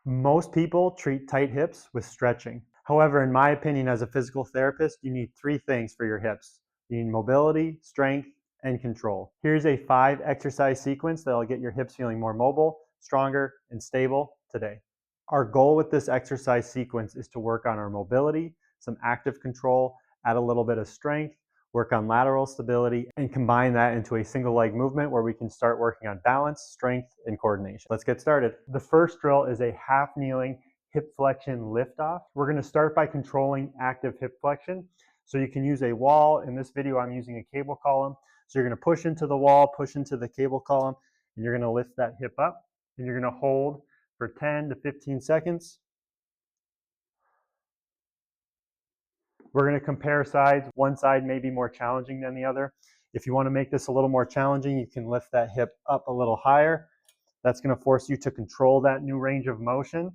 Most people treat tight hips with stretching. However, in my opinion, as a physical therapist, you need three things for your hips. You need mobility, strength, and control. Here's a 5 exercise sequence that'll get your hips feeling more mobile, stronger, and stable today. Our goal with this exercise sequence is to work on our mobility, some active control, add a little bit of strength, work on lateral stability, and combine that into a single leg movement where we can start working on balance, strength, and coordination. Let's get started. The first drill is a half kneeling hip flexion lift-off. We're going to start by controlling active hip flexion. So you can use a wall. In this video, I'm using a cable column. So you're going to push into the wall, push into the cable column, and you're going to lift that hip up, and you're going to hold for 10 to 15 seconds. We're going to compare sides. One side may be more challenging than the other. If you want to make this a little more challenging, you can lift that hip up a little higher. That's going to force you to control that new range of motion.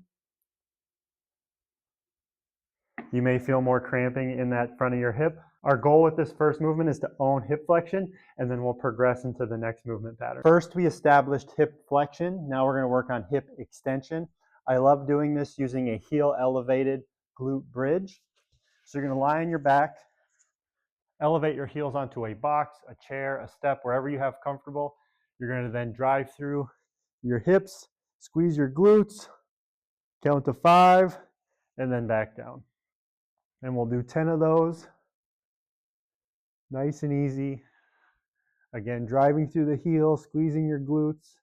You may feel more cramping in that front of your hip. Our goal with this first movement is to own hip flexion, and then we'll progress into the next movement pattern. First, we established hip flexion. Now we're going to work on hip extension. I love doing this using a heel elevated glute bridge. So you're going to lie on your back, elevate your heels onto a box, a chair, a step, wherever you have comfortable. You're going to then drive through your hips, squeeze your glutes, count to 5, and then back down. And we'll do 10 of those. Nice and easy. Again, driving through the heel, squeezing your glutes.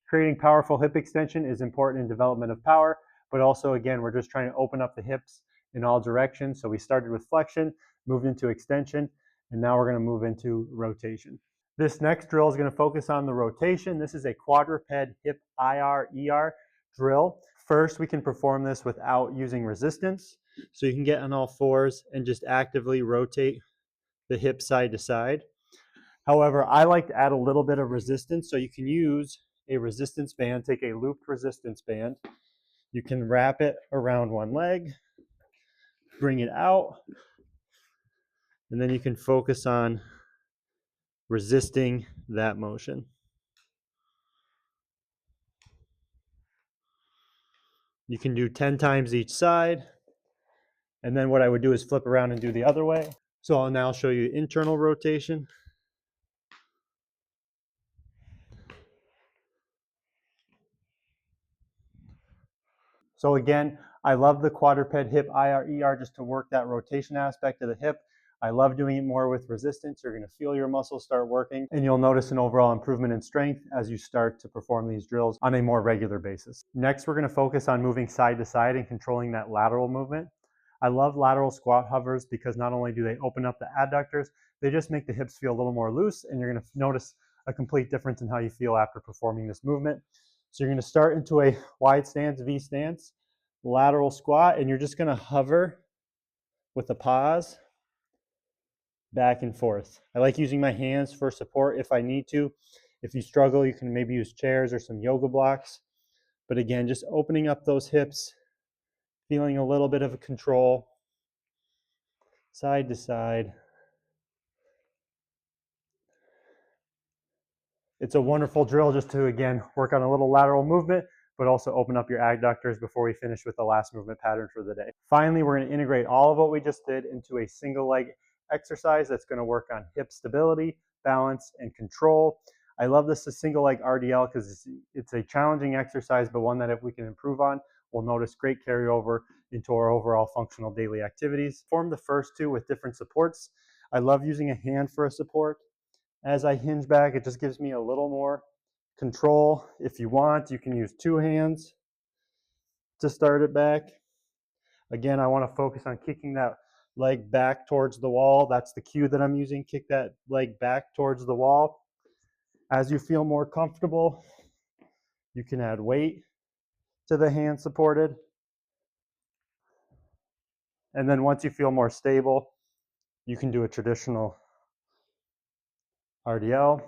Creating powerful hip extension is important in development of power, but also, again, we're just trying to open up the hips in all directions. So we started with flexion, moved into extension, and now we're going to move into rotation. This next drill is going to focus on the rotation. This is a quadruped hip IR drill. First, we can perform this without using resistance. So you can get on all fours and just actively rotate the hip side to side. However, I like to add a little bit of resistance, so you can use a resistance band, take a looped resistance band. You can wrap it around one leg, bring it out, and then you can focus on resisting that motion. You can do 10 times each side, and then what I would do is flip around and do the other way. So I'll now show you internal rotation. So again, I love the quadruped hip IR just to work that rotation aspect of the hip. I love doing it more with resistance. You're going to feel your muscles start working, and you'll notice an overall improvement in strength as you start to perform these drills on a more regular basis. Next, we're going to focus on moving side to side and controlling that lateral movement. I love lateral squat hovers because not only do they open up the adductors, they just make the hips feel a little more loose, and you're going to notice a complete difference in how you feel after performing this movement. So you're going to start into a wide stance, V stance, lateral squat, and you're just going to hover with a pause back and forth. I like using my hands for support if I need to. If you struggle, you can maybe use chairs or some yoga blocks. But again, just opening up those hips, feeling a little bit of control, side to side. It's a wonderful drill just to, again, work on a little lateral movement, but also open up your adductors before we finish with the last movement pattern for the day. Finally, we're going to integrate all of what we just did into a single leg exercise that's going to work on hip stability, balance, and control. I love this single leg RDL because it's a challenging exercise, but one that if we can improve on, we'll notice great carryover into our overall functional daily activities. Form the first two with different supports. I love using a hand for a support. As I hinge back, it just gives me a little more control. If you want, you can use 2 hands to start it back. Again, I want to focus on kicking that leg back towards the wall. That's the cue that I'm using. Kick that leg back towards the wall. As you feel more comfortable, you can add weight to the hand supported. And then once you feel more stable, you can do a traditional RDL.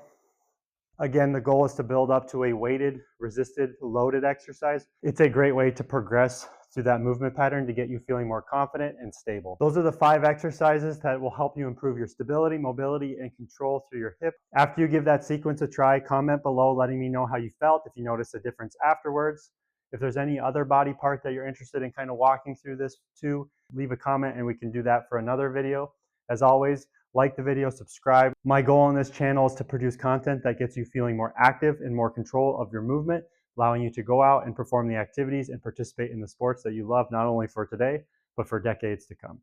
Again, the goal is to build up to a weighted, resisted, loaded exercise. It's a great way to progress through that movement pattern to get you feeling more confident and stable. Those are the 5 exercises that will help you improve your stability, mobility, and control through your hip. After you give that sequence a try, comment below letting me know how you felt, if you noticed a difference afterwards. If there's any other body part that you're interested in kind of walking through this too, leave a comment and we can do that for another video. As always, like the video, subscribe. My goal on this channel is to produce content that gets you feeling more active and more control of your movement, allowing you to go out and perform the activities and participate in the sports that you love, not only for today, but for decades to come.